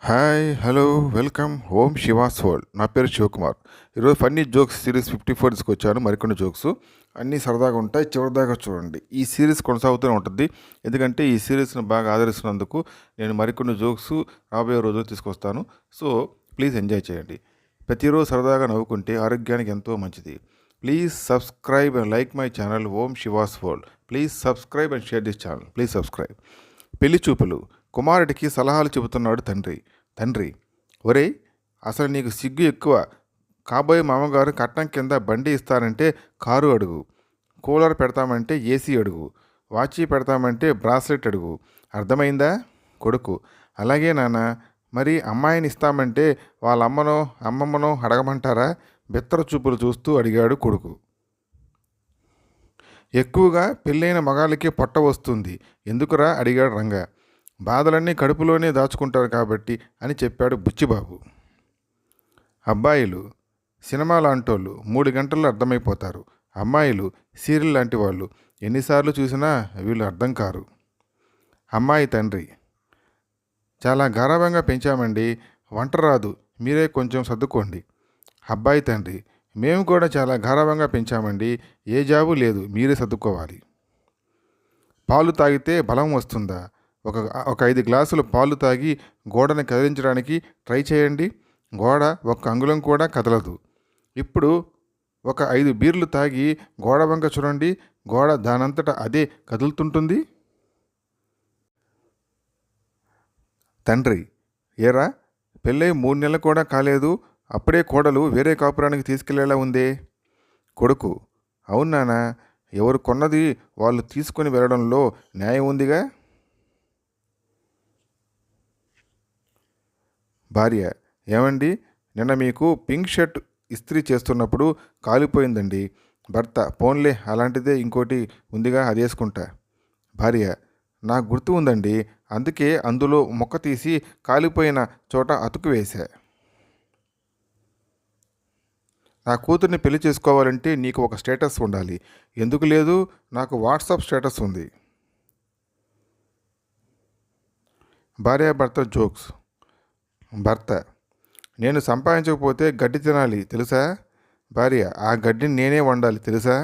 Hi hello welcome home she was world. నా పేరు శివకుమార్. ఈరోజు ఫన్నీ జోక్స్ సిరీస్ 54 తీసుకొచ్చాను. మరికొన్ని జోక్స్ అన్నీ సరదాగా ఉంటాయి. చివరిదాకా చూడండి. ఈ సిరీస్ కొనసాగుతూనే ఉంటుంది. ఎందుకంటే ఈ సిరీస్ను బాగా ఆదరిస్తున్నందుకు నేను మరికొన్ని జోక్స్ రాబోయే రోజులు తీసుకొస్తాను. సో ప్లీజ్ ఎంజాయ్ చేయండి. ప్రతిరోజు సరదాగా నవ్వుకుంటే ఆరోగ్యానికి ఎంతో మంచిది. Please subscribe and like my channel home she was world. Please subscribe and share this channel. Please subscribe. పెళ్లి చూపులు. కుమారుడికి సలహాలు చెబుతున్నాడు తండ్రి. ఒరేయ్, అసలు నీకు సిగ్గు ఎక్కువ. కాబోయే మామగారు కట్నం కింద బండి ఇస్తారంటే కారు అడుగు, కూలర్ పెడతామంటే ఏసీ అడుగు, వాచీ పెడతామంటే బ్రాస్లెట్ అడుగు. అర్థమైందా? కొడుకు: అలాగే నాన్న. మరి అమ్మాయిని ఇస్తామంటే వాళ్ళ అమ్మమ్మనో అడగమంటారా? బెత్తర చూపులు చూస్తూ అడిగాడు కొడుకు. ఎక్కువగా పెళ్ళైన మగాళ్ళకి పొట్ట వస్తుంది ఎందుకురా అడిగాడు రంగ. బాధలన్నీ కడుపులోనే దాచుకుంటారు కాబట్టి అని చెప్పాడు బుచ్చిబాబు. అబ్బాయిలు సినిమా లాంటోళ్ళు 3 గంటల్లో అర్థమైపోతారు. అమ్మాయిలు సీరియల్ లాంటి వాళ్ళు, ఎన్నిసార్లు చూసినా వీళ్ళు అర్థం కారు. అమ్మాయి తండ్రి: చాలా గారాబంగా పెంచామండి, వంట రాదు, మీరే కొంచెం సర్దుకోండి. అబ్బాయి తండ్రి: మేము కూడా చాలా గారాబంగా పెంచామండి, ఏ జాబు లేదు, మీరే సర్దుకోవాలి. పాలు తాగితే బలం వస్తుందా? ఒక 5 గ్లాసులు పాలు తాగి గోడని కదిలించడానికి ట్రై చేయండి, గోడ ఒక్క అంగుళం కూడా కదలదు. ఇప్పుడు ఒక 5 బీర్లు తాగి గోడ వంక చూడండి, గోడ దానంతట అదే కదులుతుంటుంది. తండ్రి: ఏరా, పెళ్ళై 3 నెలలు కూడా కాలేదు, అప్పుడే కోడలు వేరే కాపురానికి తీసుకెళ్లేలా ఉందే. కొడుకు: అవునానా, ఎవరు కొన్నది వాళ్ళు తీసుకుని వెళ్ళడంలో న్యాయం ఉందిగా. భార్య: ఏమండి, నిన్న మీకు పింక్ షర్ట్ ఇస్త్రీ చేస్తున్నప్పుడు కాలిపోయిందండి. భర్త: పోన్లే, అలాంటిదే ఇంకోటి ఉందిగా, అది వేసుకుంటా. భార్య: నాకు గుర్తు ఉందండి, అందుకే అందులో మొక్క తీసి కాలిపోయిన చోట అతుకు వేశా. నా కూతుర్ని పెళ్లి చేసుకోవాలంటే నీకు ఒక స్టేటస్ ఉండాలి. ఎందుకు లేదు? నాకు వాట్సాప్ స్టేటస్ ఉంది. భార్యాభర్త జోక్స్. భర్త: నేను సంపాదించకపోతే గడ్డి తినాలి తెలుసా? భార్య: ఆ గడ్డిని నేనే వండాలి తెలుసా?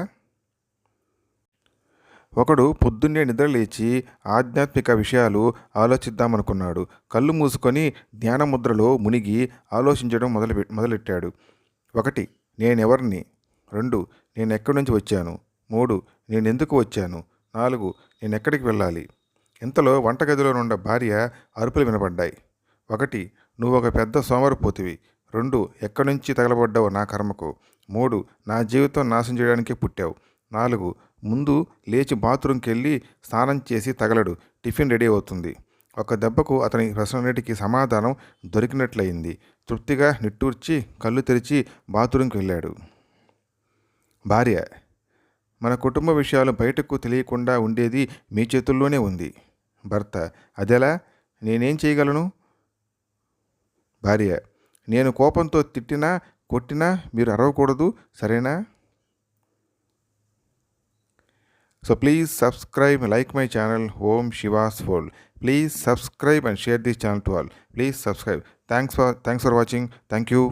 ఒకడు పొద్దున్నే నిద్రలేచి ఆధ్యాత్మిక విషయాలు ఆలోచిద్దామనుకున్నాడు. కళ్ళు మూసుకొని ధ్యానముద్రలో మునిగి ఆలోచించడం మొదలెట్టాడు. 1. నేనెవరిని? 2. నేను ఎక్కడి నుంచి వచ్చాను? 3. నేను ఎందుకు వచ్చాను? 4. నేను ఎక్కడికి వెళ్ళాలి? ఇంతలో వంటగదిలో నుండి భార్య అరుపులు వినపడ్డాయి. 1. నువ్వు ఒక పెద్ద సోమరిపోతివి. 2. ఎక్కడి నుంచి తగలబడ్డావు నా కర్మకు. 3. నా జీవితం నాశనం చేయడానికి పుట్టావు. 4. ముందు లేచి బాత్రూంకి వెళ్ళి స్నానం చేసి తగలడు, టిఫిన్ రెడీ అవుతుంది. ఒక దెబ్బకు అతని ప్రశ్నలన్నిటికీ సమాధానం దొరికినట్లయింది. తృప్తిగా నిట్టూర్చి కళ్ళు తెరిచి బాత్రూంకి వెళ్ళాడు. భార్య: మన కుటుంబ విషయాలు బయటకు తెలియకుండా ఉండేది మీ చేతుల్లోనే ఉంది. భర్త: అదెలా? నేనేం చేయగలను? భార్య: నేను కోపంతో తిట్టినా కొట్టినా మీరు అరవకూడదు, సరేనా? So please subscribe and like my channel Home Shiva's World. Please subscribe and share this channel to all. Please subscribe. Thanks for watching. Thank you.